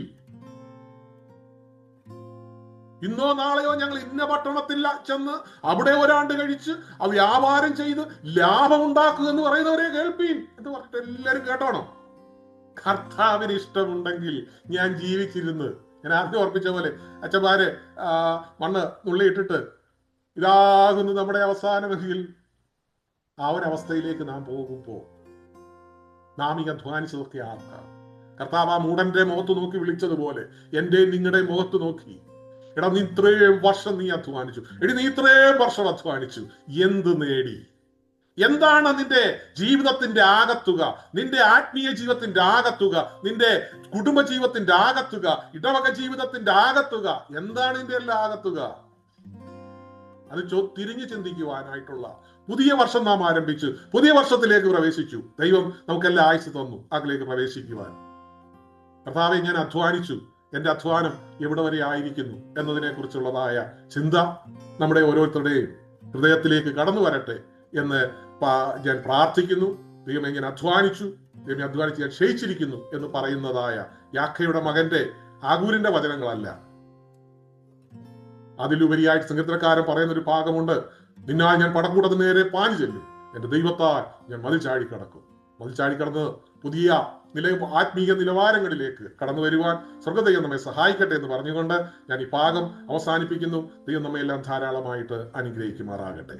ഇന്നോ നാളെയോ ഞങ്ങൾ ഇന്ന പട്ടണത്തിൽ ചെന്ന് അവിടെ ഒരാണ്ട് കഴിച്ച് ആ വ്യാപാരം ചെയ്ത് ലാഭം ഉണ്ടാക്കുക എന്ന് പറയുന്നവരെ കേൾപ്പീൻ എന്ന് പറഞ്ഞിട്ട് എല്ലാവരും കേട്ടോണം. കർത്താവിന് ഇഷ്ടമുണ്ടെങ്കിൽ ഞാൻ ജീവിച്ചിരുന്ന്, ഞാൻ ആദ്യം ഓർപ്പിച്ച പോലെ അച്ഛന്മാര് മണ്ണ് നുള്ളിയിട്ടിട്ട് ഇതാകുന്നു നമ്മുടെ അവസാനമെങ്കിൽ ആ ഒരവസ്ഥയിലേക്ക് നാം പോകുമ്പോ നാം ഈ അധ്വാനിച്ചതൊക്കെ ആർക്കാണ്? കർത്താവ് ആ മൂടന്റെ മുഖത്ത് നോക്കി വിളിച്ചതുപോലെ എന്റെ നിങ്ങളുടെ മുഖത്ത് നോക്കി, എടാ നീ ഇത്രയും വർഷം നീ അധ്വാനിച്ചു, എടി നീ ഇത്രയും വർഷം അധ്വാനിച്ചു, എന്ത് നേടി? എന്താണ് നിന്റെ ജീവിതത്തിന്റെ ആകത്തുക? നിന്റെ ആത്മീയ ജീവിതത്തിന്റെ ആകത്തുക, നിന്റെ കുടുംബ ജീവിതത്തിന്റെ ആകത്തുക, ഇടവക ജീവിതത്തിന്റെ ആകത്തുക, എന്താണ് നിന്റെ എല്ലാ ആകത്തുക? അത് തിരിഞ്ഞു ചിന്തിക്കുവാനായിട്ടുള്ള പുതിയ വർഷം നാം ആരംഭിച്ചു, പുതിയ വർഷത്തിലേക്ക് പ്രവേശിച്ചു. ദൈവം നമുക്കെല്ലാം ആയുസ് തന്നു അതിലേക്ക് പ്രവേശിക്കുവാൻ. കർത്താവേ, ഞാൻ അധ്വാനിച്ചു, എന്റെ അധ്വാനം എവിടെ വരെ ആയിരിക്കുന്നു എന്നതിനെ കുറിച്ചുള്ളതായ ചിന്ത നമ്മുടെ ഓരോരുത്തരുടെയും ഹൃദയത്തിലേക്ക് കടന്നു വരട്ടെ എന്ന് ഞാൻ പ്രാർത്ഥിക്കുന്നു. ദൈവം എങ്ങനെ അധ്വാനിച്ചു, ദൈവം അധ്വാനിച്ച് ഞാൻ ക്ഷയിച്ചിരിക്കുന്നു എന്ന് പറയുന്നതായ യാക്കയുടെ മകന്റെ ആഗൂരിന്റെ വചനങ്ങളല്ല. അതിലുപരിയായിട്ട് സങ്കീർത്തനക്കാരൻ പറയുന്ന ഒരു ഭാഗമുണ്ട്, നിന്നാൽ ഞാൻ പടക്കൂടത്തിന് നേരെ പാഞ്ഞു ചെല്ലും, എന്റെ ദൈവത്താൽ ഞാൻ മതിൽ ചാടിക്കടക്കും. മതിൽ ചാടിക്കടന്ന് പുതിയ ആത്മീയ നിലവാരങ്ങളിലേക്ക് കടന്നു വരുവാൻ സ്വർഗ്ഗദൈവം നമ്മെ സഹായിക്കട്ടെ എന്ന് പറഞ്ഞുകൊണ്ട് ഞാൻ ഈ ഭാഗം അവസാനിപ്പിക്കുന്നു. ദൈവം നമ്മെ എല്ലാം ധാരാളമായിട്ട് അനുഗ്രഹിക്കുമാറാകട്ടെ.